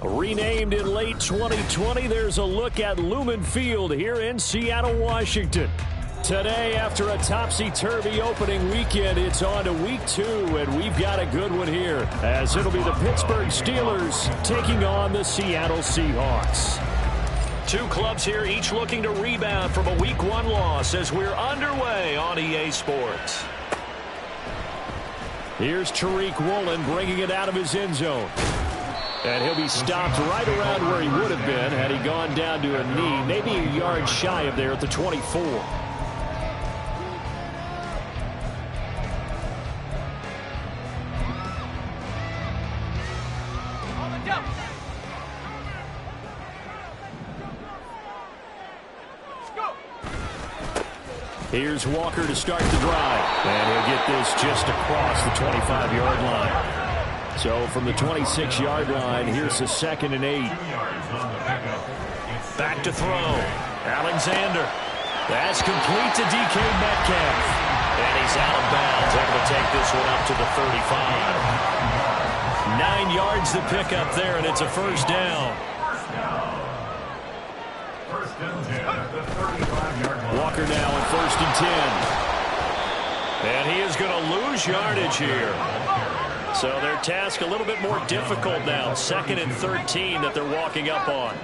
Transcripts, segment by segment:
Renamed in late 2020, there's a look at Lumen Field here in Seattle, Washington. Today, after a topsy-turvy opening weekend, it's on to week 2, and we've got a good one here, as it'll be the Pittsburgh Steelers taking on the Seattle Seahawks. Two clubs here, each looking to rebound from a week 1 loss as we're underway on EA Sports. Here's Tariq Woolen bringing it out of his end zone. And he'll be stopped right around where he would have been had he gone down to a knee, maybe a yard shy of there at the 24. Here's Walker to start the drive. And he'll get this just across the 25-yard line. So from the 26-yard line, here's the 2nd and 8. Back to throw. Alexander. That's complete to DK Metcalf. And he's out of bounds, able to take this one up to the 35. 9 yards to pick up there, and it's a first down. Walker now in 1st and 10. And he is going to lose yardage here. So their task a little bit more difficult now. 2nd and 13 that they're walking up on.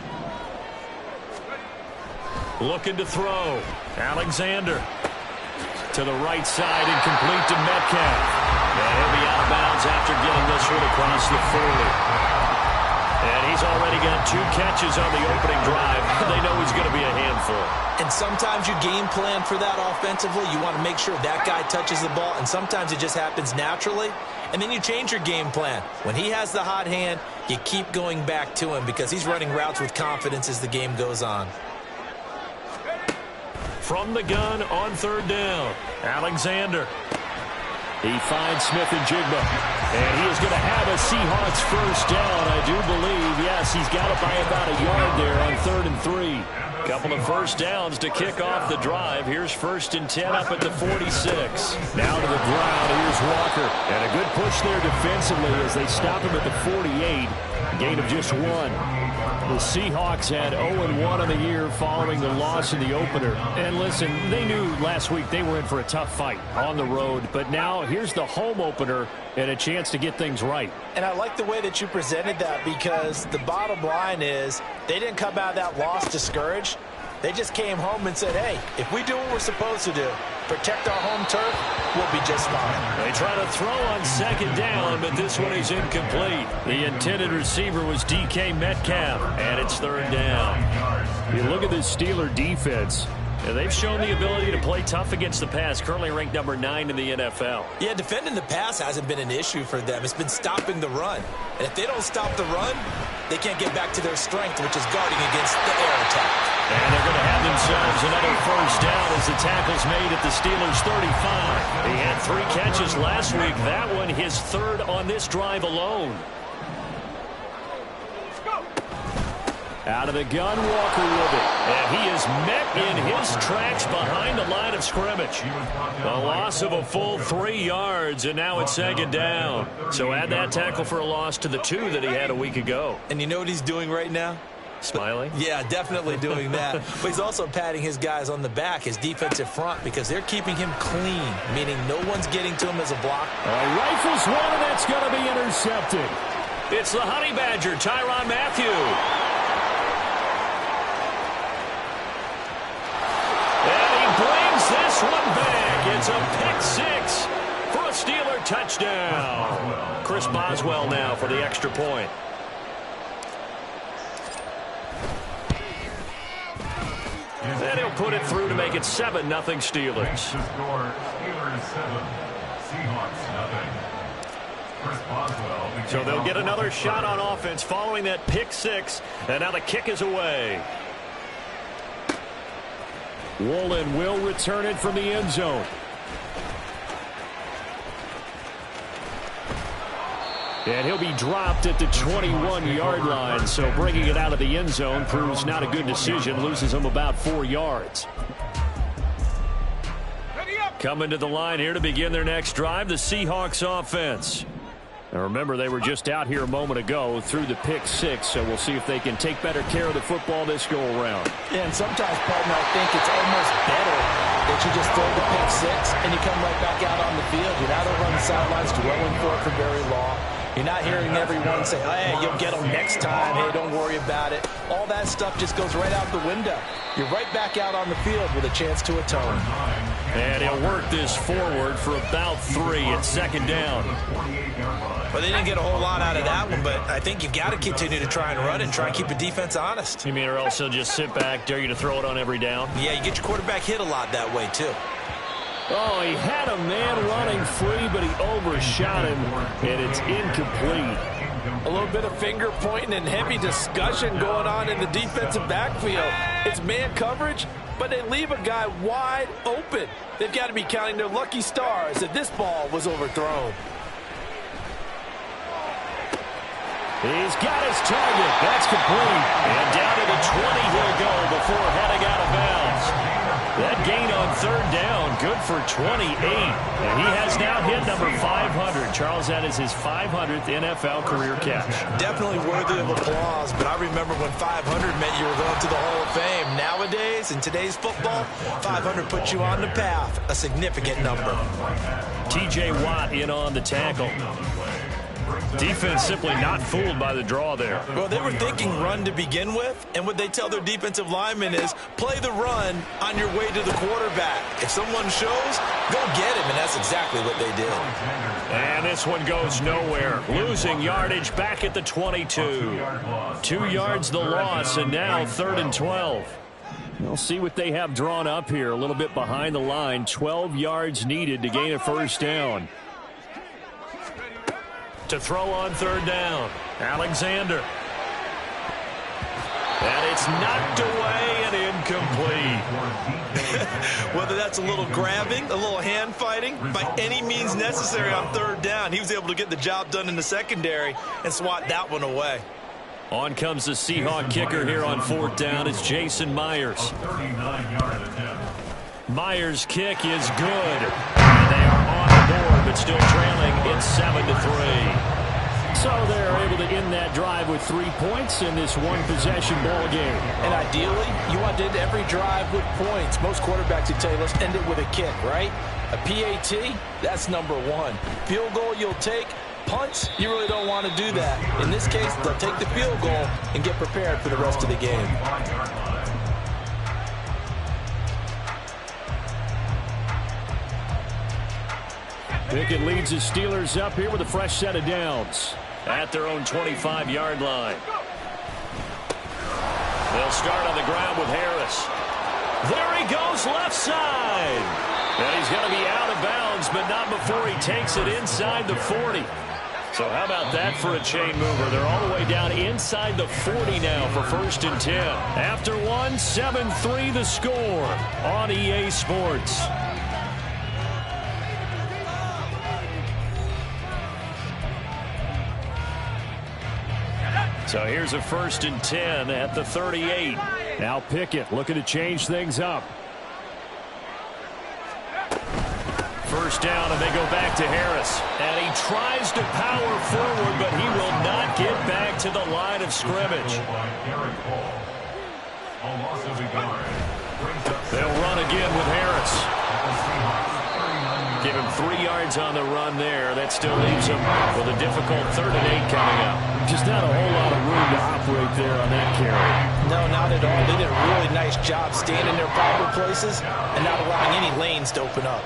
Looking to throw. Alexander to the right side and complete to Metcalf. And he'll be out of bounds after getting this one across the 40. And he's already got 2 catches on the opening drive. They know he's going to be a handful. And sometimes you game plan for that offensively. You want to make sure that guy touches the ball, and sometimes it just happens naturally. And then you change your game plan. When he has the hot hand, you keep going back to him because he's running routes with confidence as the game goes on. From the gun on 3rd down, Alexander. He finds Smith and Jigba. And he is going to have a Seahawks first down, I do believe. Yes, he's got it by about a yard there on 3rd and 3. Couple of first downs to kick off the drive. Here's 1st and 10 up at the 46. Now to the ground. Here's Walker. And a good push there defensively as they stop him at the 48. Gain of just 1. The Seahawks had 0-1 on the year following the loss in the opener. And listen, they knew last week they were in for a tough fight on the road. But now here's the home opener and a chance to get things right. And I like the way that you presented that because the bottom line is they didn't come out of that loss discouraged. They just came home and said, hey, if we do what we're supposed to do, protect our home turf, we'll be just fine. They try to throw on 2nd down, but this one is incomplete. The intended receiver was DK Metcalf, and it's 3rd down. You look at this Steeler defense. And they've shown the ability to play tough against the pass, currently ranked number 9 in the NFL. Yeah, defending the pass hasn't been an issue for them. It's been stopping the run. And if they don't stop the run, they can't get back to their strength, which is guarding against the air attack. And they're going to have themselves another first down as the tackle's made at the Steelers' 35. He had 3 catches last week. That one his 3rd on this drive alone. Out of the gun, Walker with it. And he is met in his tracks behind the line of scrimmage. A loss of a full 3 yards, and now it's 2nd down. So add that tackle for a loss to the 2 that he had a week ago. And you know what he's doing right now? Smiling? Yeah, definitely doing that. But he's also patting his guys on the back, his defensive front, because they're keeping him clean, meaning no one's getting to him as a block. Rifles one, and that's going to be intercepted. It's the Honey Badger, Tyrann Mathieu. Brings this one back. It's a pick-6 for a Steeler touchdown. Chris Boswell now for the extra point. And he'll put it through to make it 7-0 Steelers. So they'll get another shot on offense following that pick-6, and now the kick is away. Woolen will return it from the end zone. And he'll be dropped at the 21-yard line, so bringing it out of the end zone proves not a good decision, loses him about 4 yards. Coming to the line here to begin their next drive, the Seahawks offense. And remember, they were just out here a moment ago through the pick six, so we'll see if they can take better care of the football this go-around. Yeah, and sometimes, partner, I think it's almost better that you just throw the pick six and you come right back out on the field. You're not over on the sidelines dwelling for it for very long. You're not hearing everyone say, hey, you'll get them next time. Hey, don't worry about it. All that stuff just goes right out the window. You're right back out on the field with a chance to atone. And he'll work this forward for about 3 at second down. Well, they didn't get a whole lot out of that one, but I think you've got to continue to try and run and try and keep the defense honest. You mean, or else he'll just sit back, dare you to throw it on every down? Yeah, you get your quarterback hit a lot that way, too. Oh, he had a man running free, but he overshot him, and it's incomplete. A little bit of finger pointing and heavy discussion going on in the defensive backfield. It's man coverage, but they leave a guy wide open. They've got to be counting their lucky stars that this ball was overthrown. He's got his target. That's complete. And down to the 20 he'll go before heading out of bounds. That gain on third down, good for 28. And he has now hit number 500. Charles, that is his 500th NFL career catch. Definitely worthy of applause, but I remember when 500 meant you were going to the Hall of Fame. Nowadays, in today's football, 500 puts you on the path, a significant number. T.J. Watt in on the tackle. Defense simply not fooled by the draw there. Well, they were thinking run to begin with, and what they tell their defensive linemen is play the run on your way to the quarterback. If someone shows, go get him, and that's exactly what they did. And this one goes nowhere. Losing yardage back at the 22. 2 yards the loss, and now 3rd and 12. We'll see what they have drawn up here. A little bit behind the line. 12 yards needed to gain a first down. To throw on third down, Alexander. And it's knocked away and incomplete. Whether that's a little grabbing, a little hand fighting, by any means necessary on third down, he was able to get the job done in the secondary and swat that one away. On comes the Seahawk kicker here on 4th down. It's Jason Myers. Myers' kick is good. And they are on the board, but still trailing. It's 7-3. So they're able to end that drive with 3 points in this one-possession ball game. And ideally, you want to end every drive with points. Most quarterbacks would tell you, let's end it with a kick, right? A PAT, that's number 1. Field goal you'll take. Punts, you really don't want to do that. In this case, they'll take the field goal and get prepared for the rest of the game. Pickett leads his Steelers up here with a fresh set of downs at their own 25-yard line. They'll start on the ground with Harris. There he goes, left side. And he's going to be out of bounds, but not before he takes it inside the 40. So how about that for a chain mover? They're all the way down inside the 40 now for 1st and 10. After one, 7-3 the score on EA Sports. So here's a 1st and 10 at the 38. Now Pickett looking to change things up. First down, and they go back to Harris. And he tries to power forward, but he will not get back to the line of scrimmage. They'll run again with Harris. Give him 3 yards on the run there. That still leaves him with a difficult 3rd and 8 coming up. Just not a whole lot of room to operate there on that carry. No, not at all. They did a really nice job staying in their proper places and not allowing any lanes to open up.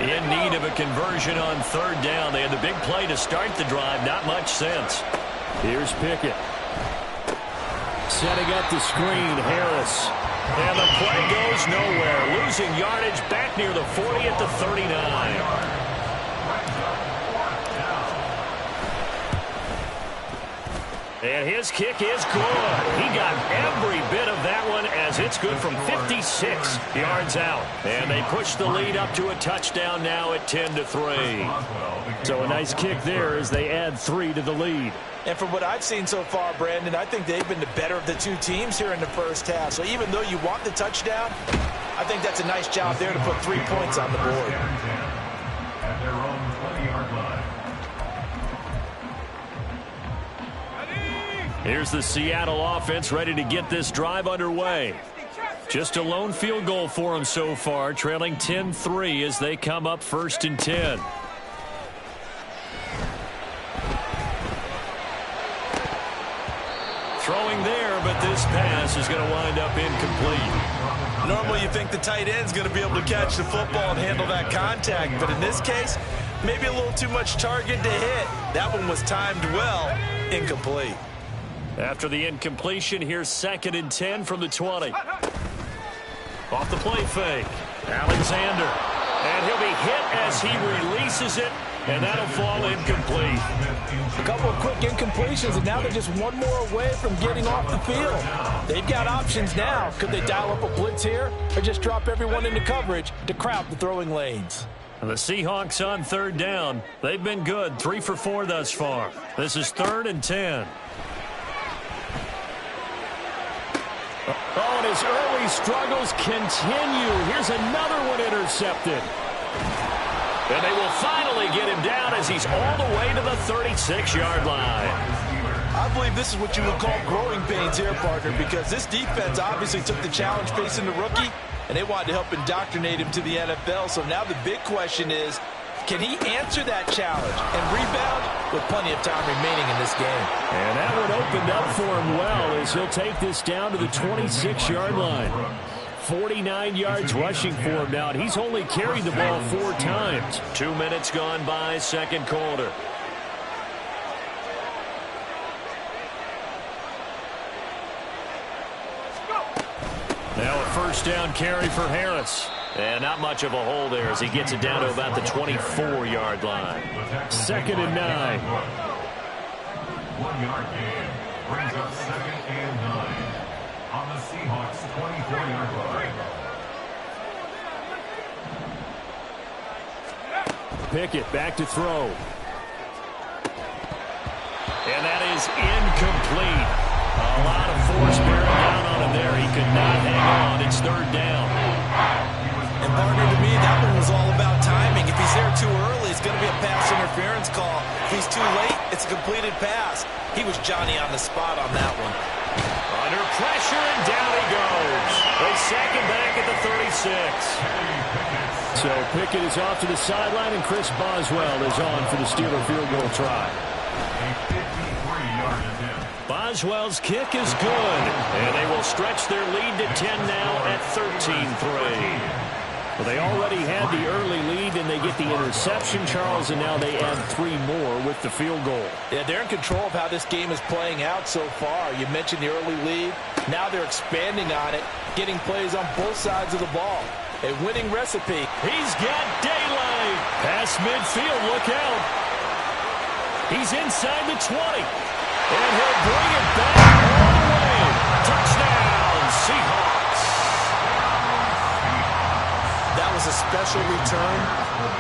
In need of a conversion on 3rd down. They had the big play to start the drive. Not much sense. Here's Pickett. Setting up the screen, Harris. And the play goes nowhere. Losing yardage back near the 40 at the 39. And his kick is good. He got every bit of that one as it's good from 56 yards out. And they push the lead up to a touchdown now at 10-3. So a nice kick there as they add 3 to the lead. And from what I've seen so far, Brandon, I think they've been the better of the two teams here in the first half. So even though you want the touchdown, I think that's a nice job there to put 3 points on the board. Here's the Seattle offense ready to get this drive underway. Just a lone field goal for them so far, trailing 10-3 as they come up 1st and 10. Throwing there, but this pass is going to wind up incomplete. Normally you think the tight end's going to be able to catch the football and handle that contact, but in this case, maybe a little too much target to hit. That one was timed well. Incomplete. After the incompletion, here's 2nd and 10 from the 20. Off the play fake. Alexander. And he'll be hit as he releases it, and that'll fall incomplete. A couple of quick incompletions, and now they're just one more away from getting off the field. They've got options now. Could they dial up a blitz here or just drop everyone into coverage to crowd the throwing lanes? And the Seahawks on 3rd down. They've been good, 3 for 4 thus far. This is 3rd and 10. Oh, and his early struggles continue. Here's another one intercepted. And they will finally get him down as he's all the way to the 36-yard line. I believe this is what you would call growing pains here, partner, because this defense obviously took the challenge facing the rookie, and they wanted to help indoctrinate him to the NFL. So now the big question is, can he answer that challenge and rebound with plenty of time remaining in this game? And that one opened up for him well as he'll take this down to the 26-yard line. 49 yards rushing for him now, and he's only carried the ball 4 times. 2 minutes gone by, 2nd quarter. Now a 1st down carry for Harris. And not much of a hole there as he gets it down to about the 24-yard line. 2nd and 9. 1-yard gain brings up 2nd and 9 on the Seahawks 24-yard line. Pickett back to throw. And that is incomplete. A lot of force bearing down on him there. He could not hang on. It's 3rd down. And partner, to me, that one was all about timing. If he's there too early, it's going to be a pass interference call. If he's too late, it's a completed pass. He was Johnny on the spot on that one. Under pressure, and down he goes. They sack him back at the 36. So Pickett is off to the sideline, and Chris Boswell is on for the Steeler field goal try. Boswell's kick is good, and they will stretch their lead to 10 now at 13-3. Well, they already had the early lead, and they get the interception, Charles, and now they add 3 more with the field goal. Yeah, they're in control of how this game is playing out so far. You mentioned the early lead. Now they're expanding on it, getting plays on both sides of the ball. A winning recipe. He's got daylight. Past midfield, look out. He's inside the 20. And he'll bring it back all the way. Touchdown, Seahawks. That was a special return,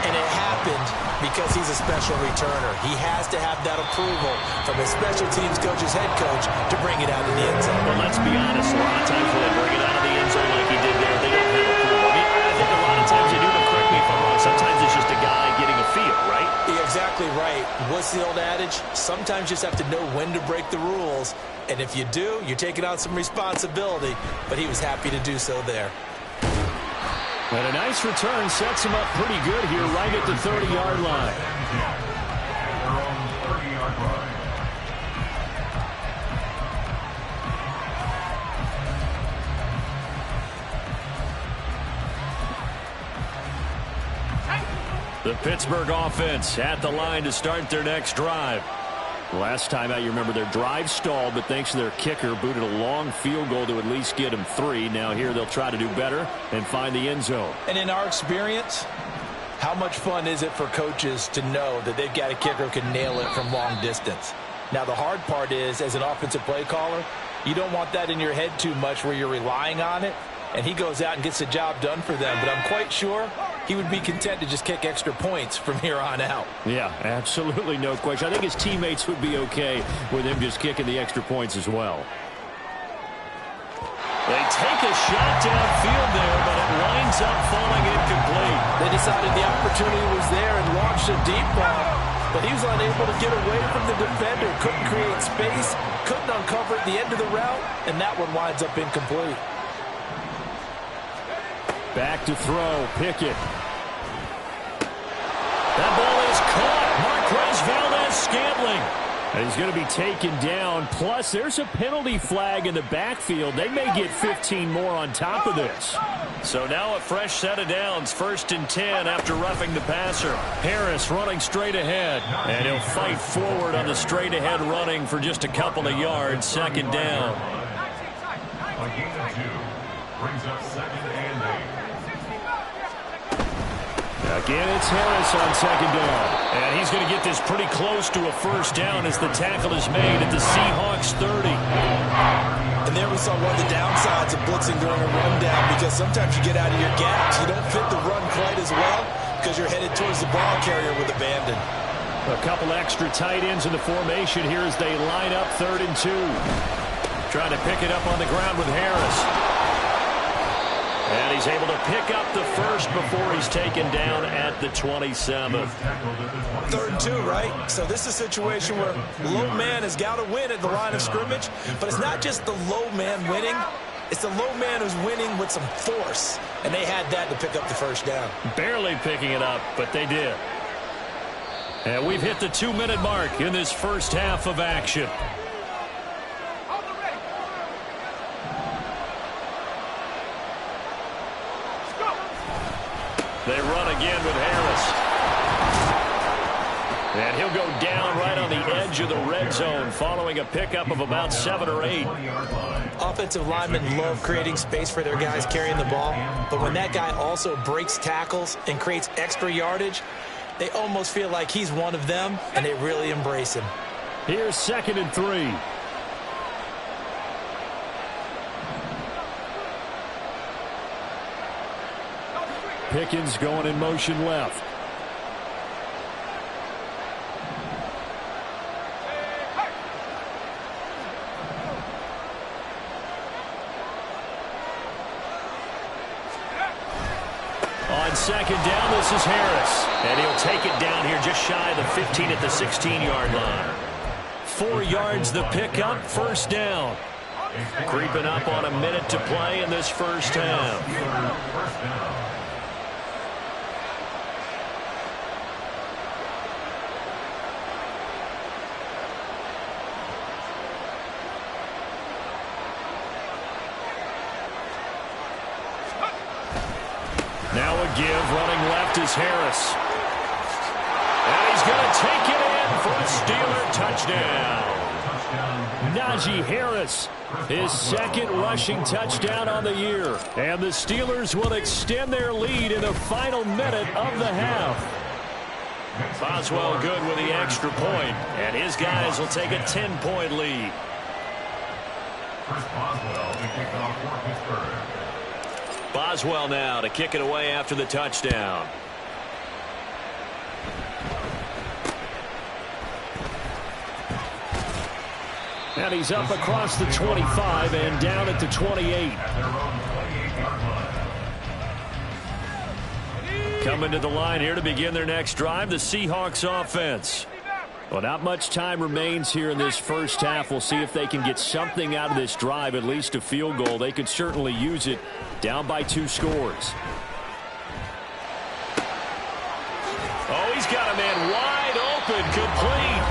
and it happened because he's a special returner. He has to have that approval from his special teams coach's head coach to bring it out of the end zone. Well, let's be honest. A lot of times when they bring it out of the end zone like he did there, they don't have approval. I mean, I think a lot of times they do, but correct me if I'm wrong. Sometimes it's just a guy getting a feel, right? You're exactly right. What's the old adage? Sometimes you just have to know when to break the rules. And if you do, you're taking on some responsibility. But he was happy to do so there. And a nice return sets him up pretty good here right at the 30-yard line. The Pittsburgh offense at the line to start their next drive. Last time out, you remember their drive stalled, but thanks to their kicker, booted a long field goal to at least get them 3. Now here they'll try to do better and find the end zone. And in our experience, how much fun is it for coaches to know that they've got a kicker who can nail it from long distance? Now the hard part is, as an offensive play caller, you don't want that in your head too much where you're relying on it. And he goes out and gets the job done for them. But I'm quite sure he would be content to just kick extra points from here on out. Yeah, absolutely no question. I think his teammates would be okay with him just kicking the extra points as well. They take a shot downfield there, but it winds up falling incomplete. They decided the opportunity was there and launched a deep ball. But he was unable to get away from the defender. Couldn't create space, couldn't uncover at the end of the route, and that one winds up incomplete. Back to throw, Pickett. That ball is caught. Marquez Valdes-Scantling. And he's going to be taken down. Plus, there's a penalty flag in the backfield. They may get 15 more on top of this. So now a fresh set of downs. 1st and 10 after roughing the passer. Harris running straight ahead. And he'll fight forward on the straight ahead running for just a couple of yards. 2nd down. A gain of 2 brings up 2nd and 8. Again, it's Harris on 2nd down. And he's going to get this pretty close to a 1st down as the tackle is made at the Seahawks 30. And there we saw one of the downsides of blitzing during a rundown, because sometimes you get out of your gaps. You don't fit the run quite as well because you're headed towards the ball carrier with abandon. A couple extra tight ends in the formation here as they line up 3rd and 2. Trying to pick it up on the ground with Harris. And he's able to pick up the 1st before he's taken down at the 27th. 3rd and 2, right? So this is a situation where low man has got to win at the line of scrimmage, but it's not just the low man winning. It's the low man who's winning with some force, and they had that to pick up the 1st down. Barely picking it up, but they did. And we've hit the 2-minute mark in this first half of action. They run again with Harris. And he'll go down right on the edge of the red zone following a pickup of about 7 or 8. Offensive linemen love creating space for their guys carrying the ball, but when that guy also breaks tackles and creates extra yardage, they almost feel like he's one of them, and they really embrace him. Here's 2nd and 3. Pickens going in motion left. On 2nd down, this is Harris. And he'll take it down here just shy of the 15 at the 16-yard line. 4 yards the pickup, 1st down. Creeping up on a minute to play in this first half. Now a give, running left is Harris. And he's going to take it in for the Steeler touchdown. Najee Harris, his 2nd rushing touchdown on the year. And the Steelers will extend their lead in the final minute of the half. Boswell good with the extra point, and his guys will take a 10-point lead. Chris Boswell to kick off for Pittsburgh. Boswell now to kick it away after the touchdown. And he's up across the 25 and down at the 28. Coming to the line here to begin their next drive, the Seahawks offense. Well, not much time remains here in this first half. We'll see if they can get something out of this drive, at least a field goal. They could certainly use it, down by 2 scores. Oh, he's got a man wide open, complete.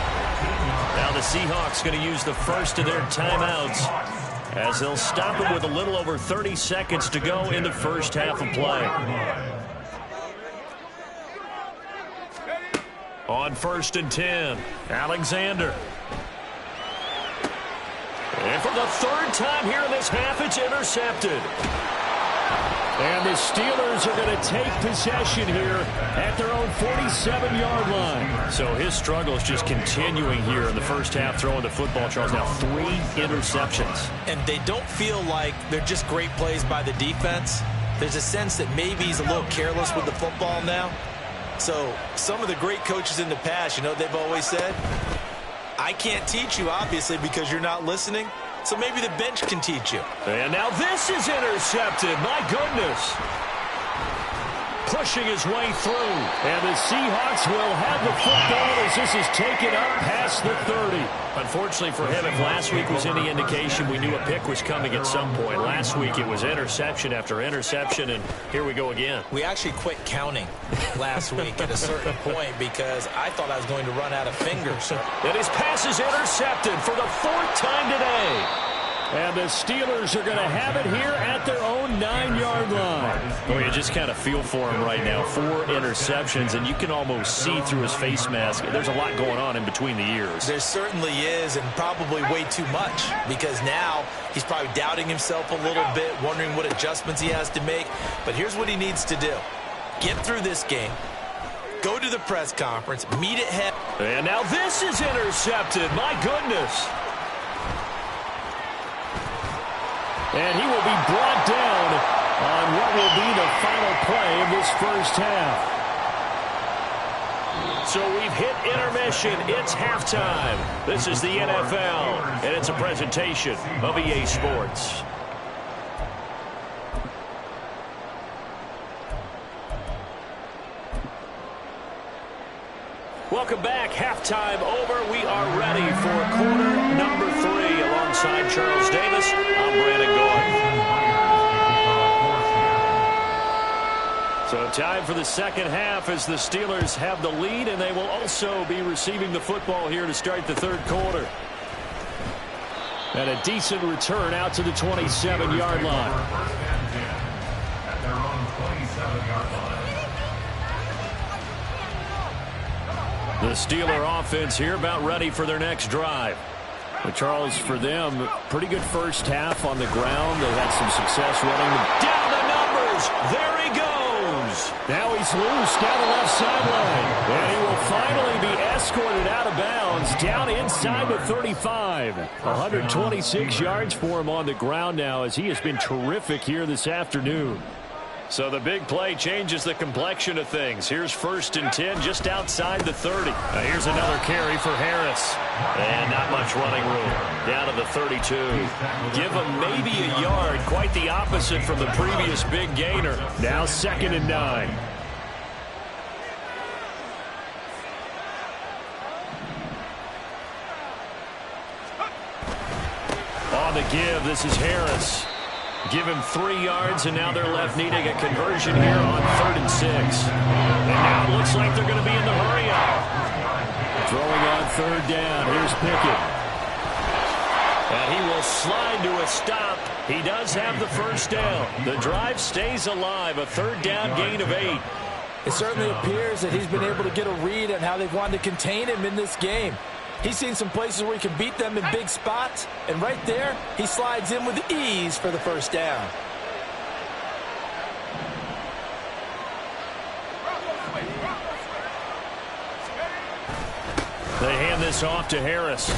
Now the Seahawks going to use the first of their timeouts as they'll stop it with a little over 30 seconds to go in the first half of play. On 1st and 10, Alexander. And for the 3rd time here in this half, it's intercepted. And the Steelers are going to take possession here at their own 47-yard line. So his struggle is just continuing here in the first half, throwing the football. Charles, now 3 interceptions. And they don't feel like they're just great plays by the defense. There's a sense that maybe he's a little careless with the football now. So some of the great coaches in the past, you know, they've always said, I can't teach you, obviously, because you're not listening. So maybe the bench can teach you. And now this is intercepted. My goodness. pushing his way through. And the Seahawks will have the football as this is taken up past the 30. Unfortunately for him, if last week was any indication, we knew a pick was coming at some point. Last week it was interception after interception, and here we go again. We actually quit counting last week at a certain point because I thought I was going to run out of fingers. And his pass is intercepted for the 4th time today. And the Steelers are going to have it here at their own 9-yard line. Well, you just kind of feel for him right now. 4 interceptions, and you can almost see through his face mask. There's a lot going on in between the ears. There certainly is, and probably way too much, because now he's probably doubting himself a little bit, wondering what adjustments he has to make. But here's what he needs to do. Get through this game. Go to the press conference. Meet it head. And now this is intercepted. My goodness. And he will be brought down on what will be the final play of this first half. So we've hit intermission. It's halftime. This is the NFL, and it's a presentation of EA Sports. Welcome back. Halftime over. We are ready for quarter number 3. Alongside Charles Davis, I'm Brandon Gordon. So time for the second half as the Steelers have the lead, and they will also be receiving the football here to start the third quarter. And a decent return out to the 27-yard line. At their own 27-yard line. The Steeler offense here about ready for their next drive. But Charles, for them, pretty good first half on the ground. They had some success running down the numbers. There he goes. Now he's loose down the left sideline. And he will finally be escorted out of bounds down inside the 35. 126 yards for him on the ground now as he has been terrific here this afternoon. So the big play changes the complexion of things. Here's 1st and 10 just outside the 30. Now here's another carry for Harris. And not much running room. Down to the 32. Give him maybe a yard. Quite the opposite from the previous big gainer. Now 2nd and 9. On the give, this is Harris. Give him 3 yards, and now they're left needing a conversion here on 3rd and 6. And now it looks like they're going to be in the hurry-up. Throwing on 3rd down. Here's Pickett. And he will slide to a stop. He does have the first down. The drive stays alive. A 3rd down gain of 8. It certainly appears that he's been able to get a read on how they've wanted to contain him in this game. He's seen some places where he can beat them in big spots, and right there, he slides in with ease for the first down. They hand this off to Harris.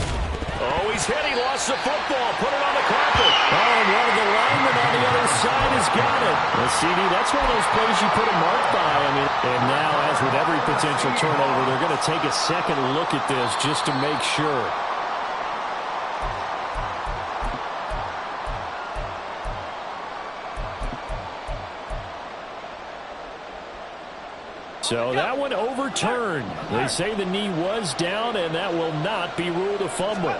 Oh, he's hit. He lost the football. Put it on the carpet. Oh, and one of the linemen on the other side has got it. Well, CD, that's one of those plays you put a mark by. I mean, and now, as with every potential turnover, they're going to take a second look at this just to make sure. So that one overturned. They say the knee was down, and that will not be ruled a fumble.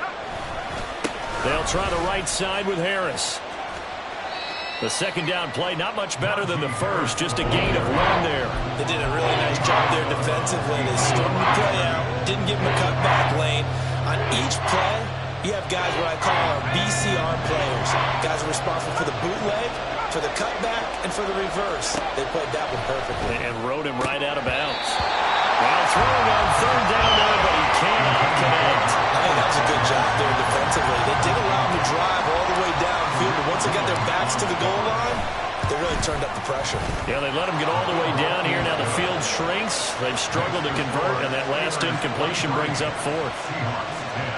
They'll try the right side with Harris. The 2nd down play, not much better than the first, just a gain of 1 there. They did a really nice job there defensively. They strung the play out, didn't give him a cutback lane. On each play, you have guys what I call our BCR players. Guys are responsible for the bootleg, for the cutback, and for the reverse. They played that one perfectly. And rode him right out of bounds. Well, throwing on 3rd down there, but he cannot connect. I think that was a good job there defensively. They did allow him to drive all the way downfield, but once they got their backs to the goal line, they really turned up the pressure. Yeah, they let him get all the way down here. Now the field shrinks. They've struggled to convert, and that last incompletion brings up 4th.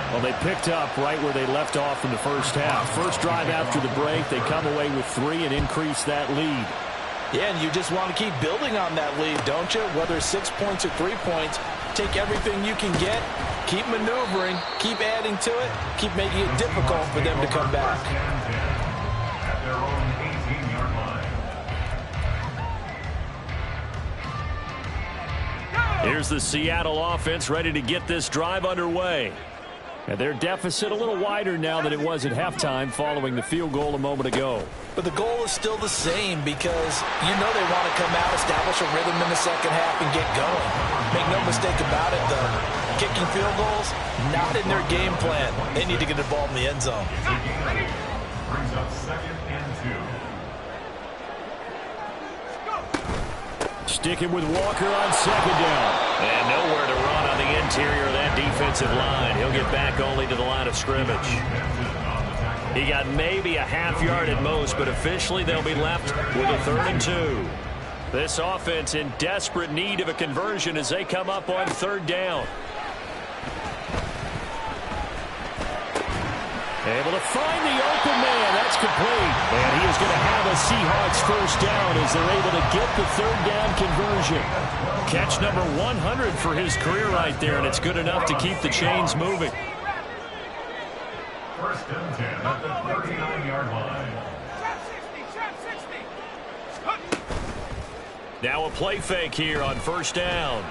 Well, they picked up right where they left off in the first half. First drive after the break, they come away with 3 and increase that lead. Yeah, and you just want to keep building on that lead, don't you? Whether it's 6 points or 3 points, take everything you can get, keep maneuvering, keep adding to it, keep making it difficult for them to come back. At their own 18-yard line. Here's the Seattle offense ready to get this drive underway. And their deficit a little wider now than it was at halftime following the field goal a moment ago. But the goal is still the same because you know they want to come out, establish a rhythm in the second half, and get going. Make no mistake about it, though. Kicking field goals, not in their game plan. They need to get the ball in the end zone. Brings up 2nd and 2. Sticking with Walker on 2nd down. And nowhere to run on the interior of that defensive line. He'll get back only to the line of scrimmage. He got maybe a half yard at most, but officially they'll be left with a 3rd and 2. This offense in desperate need of a conversion as they come up on 3rd down. Able to find the open man. That's complete. And he is going to have a Seahawks 1st down as they're able to get the 3rd down conversion. Catch number 100 for his career right there, and it's good enough to keep the chains moving. 1st and 10 at the 39-yard line. Now a play fake here on 1st down.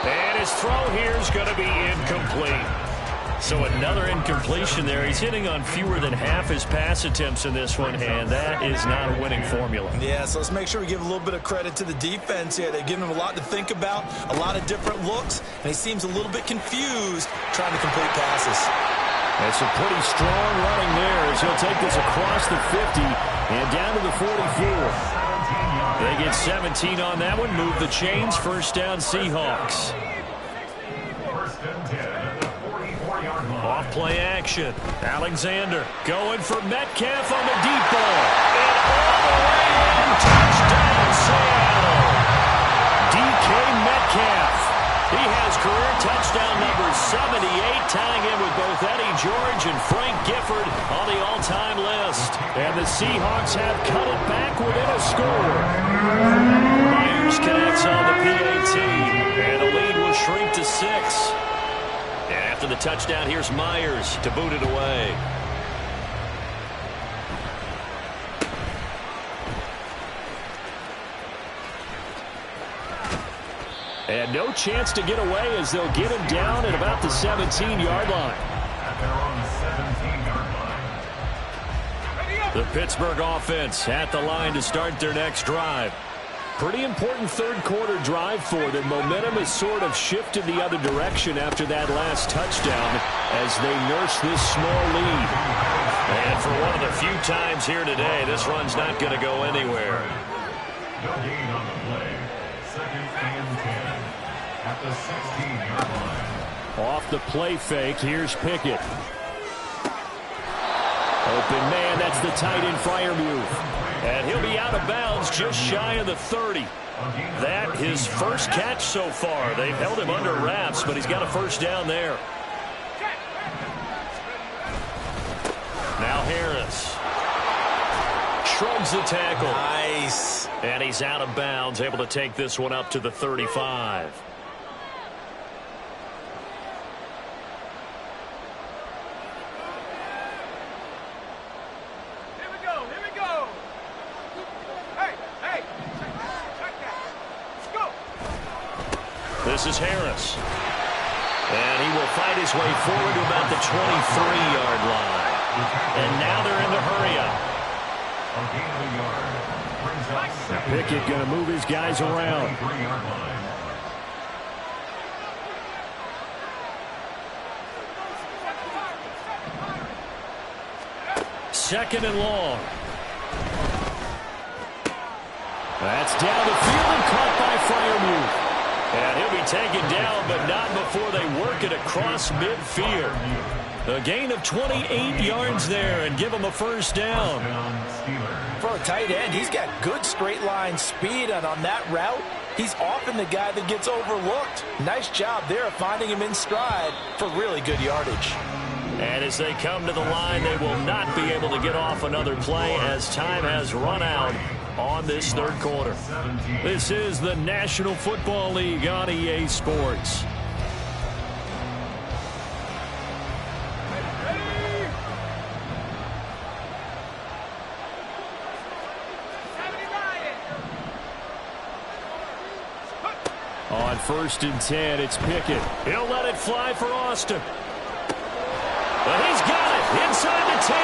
And his throw here is going to be incomplete. So another incompletion there. He's hitting on fewer than half his pass attempts in this one, and that is not a winning formula. Yeah, so let's make sure we give a little bit of credit to the defense here. They've given him a lot to think about, a lot of different looks, and he seems a little bit confused trying to complete passes. That's some pretty strong running there as he'll take this across the 50 and down to the 44. They get 17 on that one, move the chains, 1st down Seahawks. 1st and 10 at the 44-yard line. Off play action. Alexander going for Metcalf on the deep ball. And all the way in, touchdown Seattle. DK Metcalf. He has career touchdown number 78, tying in with both Eddie George and Frank Gifford on the all-time list. And the Seahawks have cut it back within a score. Myers connects on the PAT, and the lead will shrink to 6. And after the touchdown, here's Myers to boot it away. And no chance to get away as they'll get him down at about the 17-yard line. They're on the 17-yard line. The Pittsburgh offense at the line to start their next drive. Pretty important 3rd quarter drive for them. Momentum has sort of shifted the other direction after that last touchdown as they nurse this small lead. And for one of the few times here today, this run's not going to go anywhere. No gain on the play. 2nd and 10 at the 16-yard line. Off the play fake, here's Pickett. Open man, that's the tight end Freiermuth. And he'll be out of bounds just shy of the 30. That his first catch so far. They've held him under wraps, but he's got a 1st down there. Now Harris. Shrugs the tackle. Nice. And he's out of bounds, able to take this one up to the 35. This is Harris. And he will fight his way forward to about the 23-yard line. And now they're in the hurry-up. Pickett going to move his guys around. 23-yard line. Second and long. That's down the field and caught by Freiermuth. And he'll be taken down, but not before they work it across midfield. A gain of 28 yards there and give him a 1st down. For a tight end, he's got good straight line speed, and on that route, he's often the guy that gets overlooked. Nice job there of finding him in stride for really good yardage. And as they come to the line, they will not be able to get off another play as time has run out on this 3rd quarter. This is the National Football League on EA Sports. On 1st and 10, it's Pickett. He'll let it fly for Austin. But he's got it inside the 10.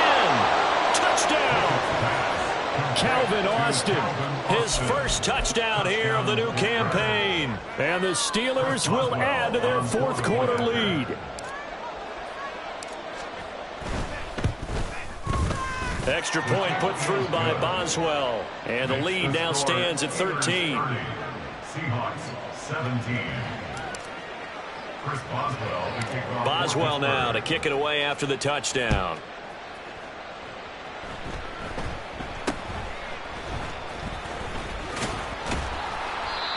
Touchdown. Calvin Austin, his first touchdown here of the new campaign. And the Steelers will add to their fourth quarter lead. Extra point put through by Boswell. And the lead now stands at 13. Seahawks 17. Boswell now to kick it away after the touchdown.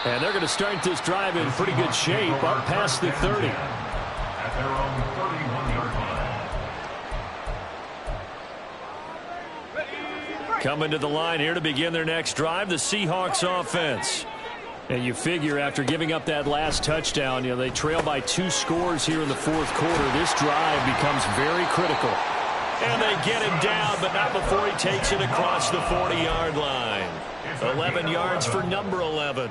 And they're going to start this drive in pretty good shape up past the 30. At their own 31-yard line. Coming to the line here to begin their next drive, the Seahawks offense. And you figure after giving up that last touchdown, they trail by 2 scores here in the fourth quarter. This drive becomes very critical. And they get him down, but not before he takes it across the 40-yard line. 11 yards for number 11.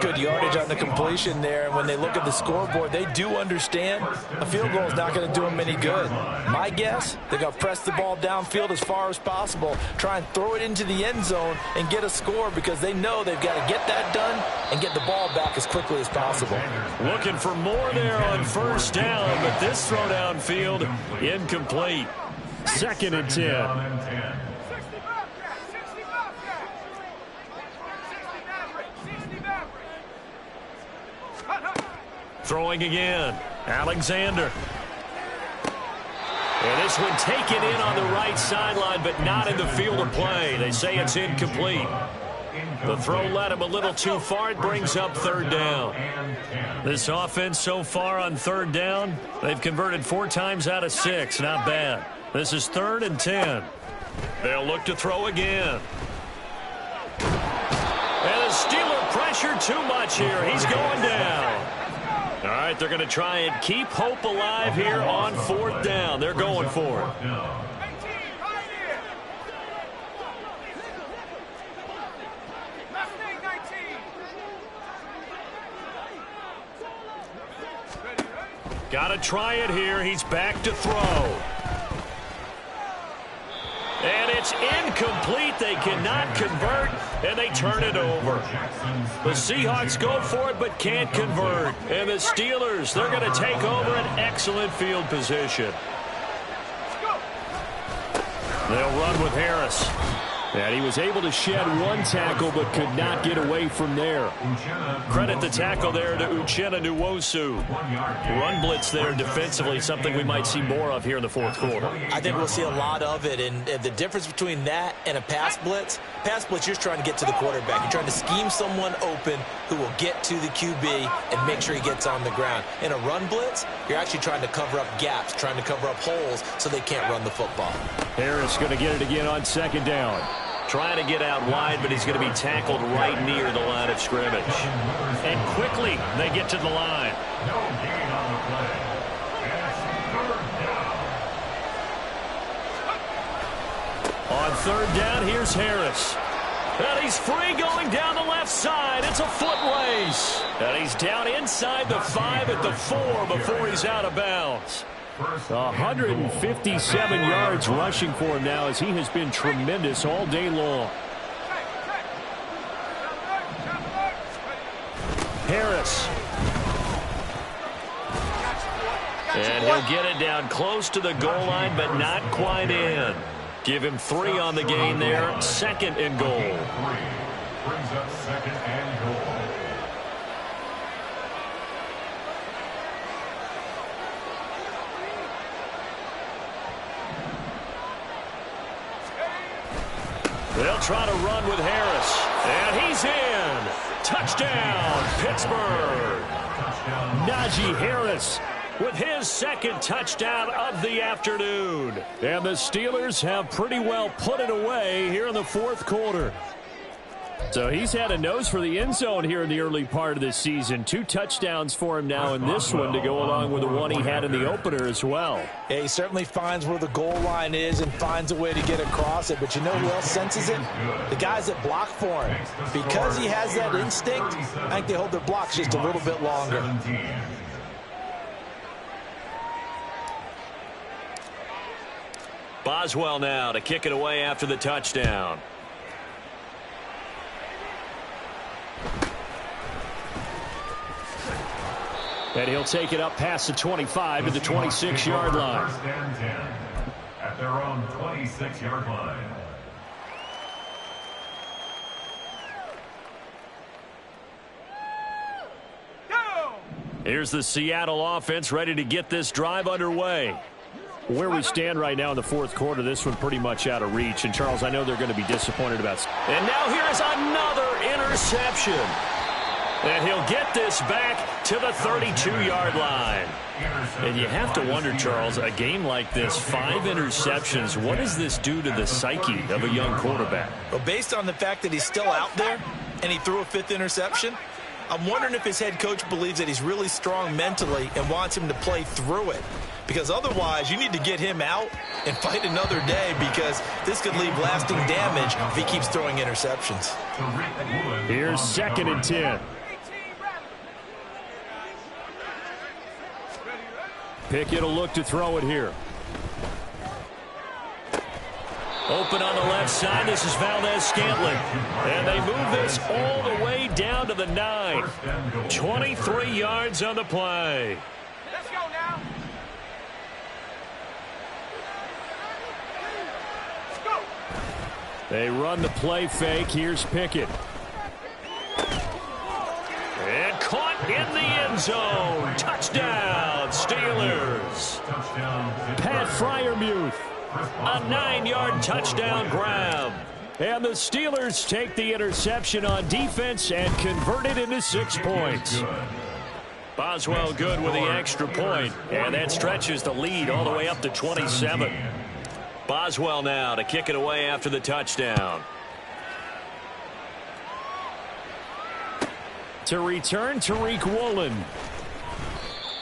Good yardage on the completion there. And when they look at the scoreboard, they do understand a field goal is not going to do them any good. My guess, they're going to press the ball downfield as far as possible, try and throw it into the end zone and get a score because they know they've got to get that done and get the ball back as quickly as possible. Looking for more there on 1st down, but this throw downfield incomplete. 2nd and 10. Throwing again, Alexander. And this one taken in on the right sideline, but not in the field of play. They say it's incomplete. The throw led him a little too far. It brings up 3rd down. This offense so far on 3rd down, they've converted 4 times out of 6. Not bad. This is 3rd and 10. They'll look to throw again. And the Steeler pressure too much here. He's going down. All right, they're going to try and keep hope alive here on 4th down. They're going for it. Got to try it here. He's back to throw. And it's incomplete. They cannot convert, and they turn it over. The Seahawks go for it but can't convert. And the Steelers, they're going to take over an excellent field position. They'll run with Harris. And he was able to shed 1 tackle but could not get away from there. Credit the tackle there to Uchenna Nwosu. Run blitz there defensively, something we might see more of here in the fourth quarter. I think we'll see a lot of it, and the difference between that and a pass blitz, you're just trying to get to the quarterback. You're trying to scheme someone open who will get to the QB and make sure he gets on the ground. In a run blitz, you're actually trying to cover up gaps, trying to cover up holes so they can't run the football. Harris going to get it again on 2nd down. Trying to get out wide, but he's going to be tackled right near the line of scrimmage. And quickly, they get to the line. No gain on the play. And it's 3rd down. On 3rd down, here's Harris. And he's free going down the left side. It's a foot race. And he's down inside the 5 at the 4 before he's out of bounds. 157 yards rushing for him now as he has been tremendous all day long. Harris. And he'll get it down close to the goal line, but not quite in. Give him 3 on the gain there. 2nd and goal. Brings up 2nd and goal. They'll try to run with Harris. And he's in. Touchdown, Pittsburgh. Najee Harris with his 2nd touchdown of the afternoon. And the Steelers have pretty well put it away here in the fourth quarter. So he's had a nose for the end zone here in the early part of this season. 2 touchdowns for him now in this one to go along with the one he had in the opener as well. Yeah, he certainly finds where the goal line is and finds a way to get across it. But you know who else senses it? The guys that block for him. Because he has that instinct, I think they hold their blocks just a little bit longer. Boswell now to kick it away after the touchdown. And he'll take it up past the 25 to the 26-yard line. First and 10 at their own 26-yard line. Here's the Seattle offense ready to get this drive underway. Where we stand right now in the fourth quarter, this one pretty much out of reach. And, Charles, I know they're going to be disappointed about. And now here's another interception. And he'll get this back to the 32-yard line. And you have to wonder, Charles, a game like this, 5 interceptions, what does this do to the psyche of a young quarterback? Well, based on the fact that he's still out there and he threw a 5th interception, I'm wondering if his head coach believes that he's really strong mentally and wants him to play through it. Because otherwise, you need to get him out and fight another day, because this could leave lasting damage if he keeps throwing interceptions. Here's 2nd and 10. Pickett will look to throw it here. Open on the left side. This is Valdez-Scantling. And they move this all the way down to the 9. 23 yards on the play. Let's go now. Let's go. They run the play fake. Here's Pickett. And caught in the end zone. Touchdown, Steelers. Pat Freiermuth. A 9-yard touchdown grab. And the Steelers take the interception on defense and convert it into 6 points. Boswell good with the extra point, and that stretches the lead all the way up to 27. Boswell now to kick it away after the touchdown. To return, Tariq Woolen.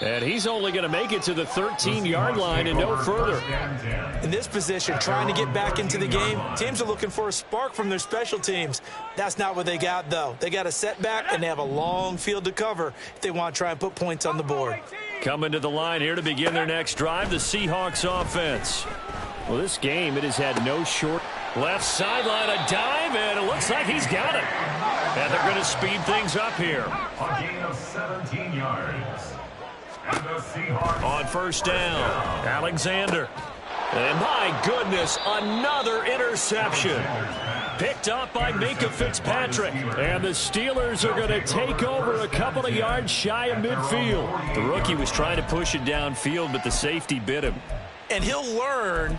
And he's only going to make it to the 13-yard line and no further. In this position, trying to get back into the game, teams are looking for a spark from their special teams. That's not what they got, though. They got a setback, and they have a long field to cover if they want to try and put points on the board. Coming to the line here to begin their next drive, the Seahawks offense. Well, this game, it has had no short. Left sideline, a dive, and it looks like he's got it. And they're going to speed things up here. A gain of 17 yards. And the Seahawks on first down, Alexander. And my goodness, another interception. Picked up by Minka Fitzpatrick. And the Steelers are going to take over a couple of yards shy of midfield. The rookie was trying to push it downfield, but the safety bit him. And he'll learn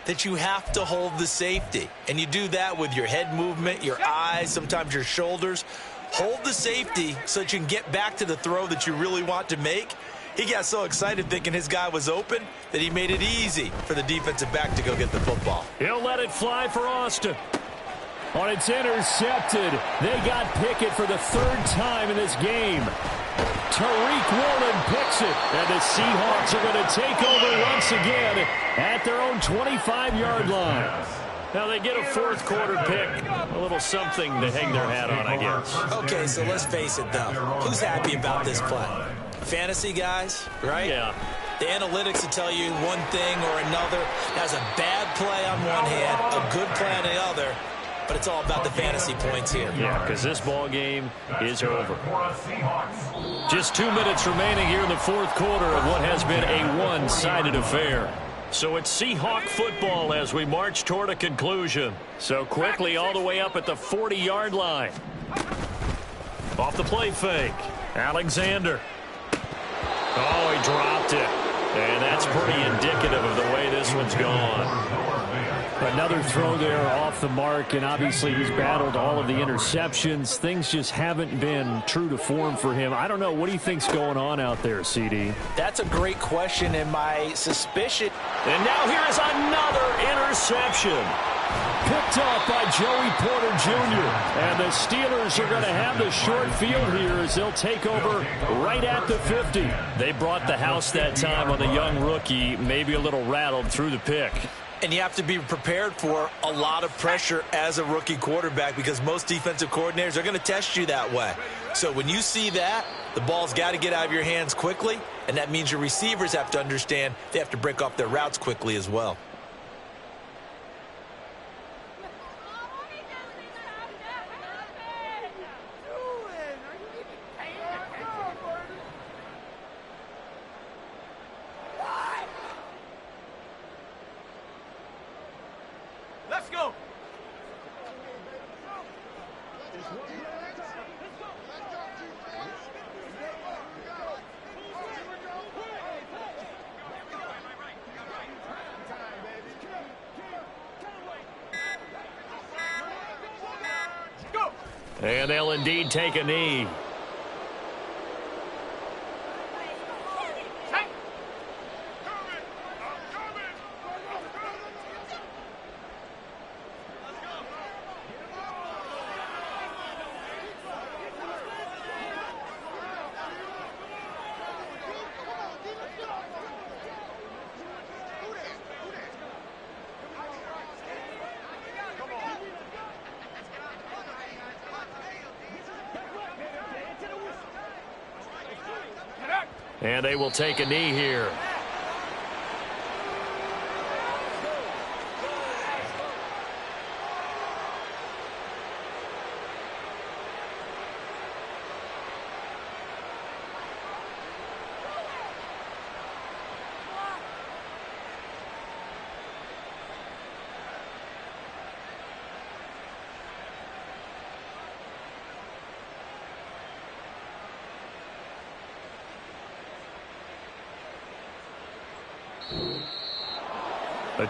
that you have to hold the safety. And you do that with your head movement, your eyes, sometimes your shoulders. Hold the safety so that you can get back to the throw that you really want to make. He got so excited thinking his guy was open that he made it easy for the defensive back to go get the football. He'll let it fly for Austin. On it's intercepted. They got Pickett for the 3rd time in this game. Tariq Woolen picks it. And the Seahawks are going to take over once again at their own 25-yard line. Now they get a 4th quarter pick. A little something to hang their hat on, I guess. Okay, so let's face it, though. Who's happy about this play? Fantasy guys, right? Yeah. The analytics will tell you one thing or another. That's a bad play on one hand, a good play on the other, but it's all about the fantasy points here. Yeah, because this ball game is over. Just 2 minutes remaining here in the 4th quarter of what has been a one-sided affair. So it's Seahawk football as we march toward a conclusion. So quickly all the way up at the 40-yard line. Off the play fake, Alexander. Oh, he dropped it. And that's pretty indicative of the way this one's gone. Another throw there off the mark, and obviously he's battled all of the interceptions. Things just haven't been true to form for him. I don't know. What do you think's going on out there, CD? That's a great question, and my suspicion. And now here is another interception. Picked off by Joey Porter Jr. And the Steelers are going to have the short field here as they'll take over right at the 50. They brought the house that time on the young rookie, maybe a little rattled through the pick. And you have to be prepared for a lot of pressure as a rookie quarterback because most defensive coordinators are going to test you that way. So when you see that, the ball's got to get out of your hands quickly, and that means your receivers have to understand they have to break off their routes quickly as well. Let's go. And they'll indeed take a knee. And they will take a knee here.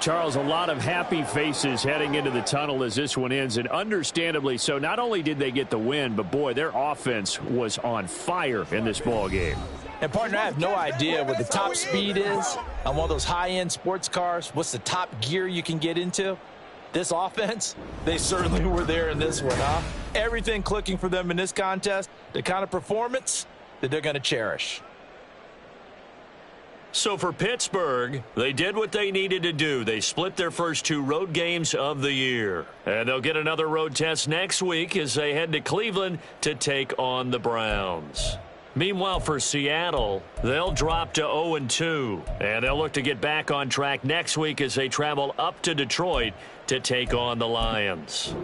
Charles, a lot of happy faces heading into the tunnel as this one ends, and understandably so. Not only did they get the win, but, boy, their offense was on fire in this ball game. And, partner, I have no idea what the top speed is on one of those high-end sports cars. What's the top gear you can get into? This offense, they certainly were there in this one, huh? Everything clicking for them in this contest, the kind of performance that they're going to cherish. So for Pittsburgh, they did what they needed to do. They split their first two road games of the year. And they'll get another road test next week as they head to Cleveland to take on the Browns. Meanwhile, for Seattle, they'll drop to 0-2. And they'll look to get back on track next week as they travel up to Detroit to take on the Lions.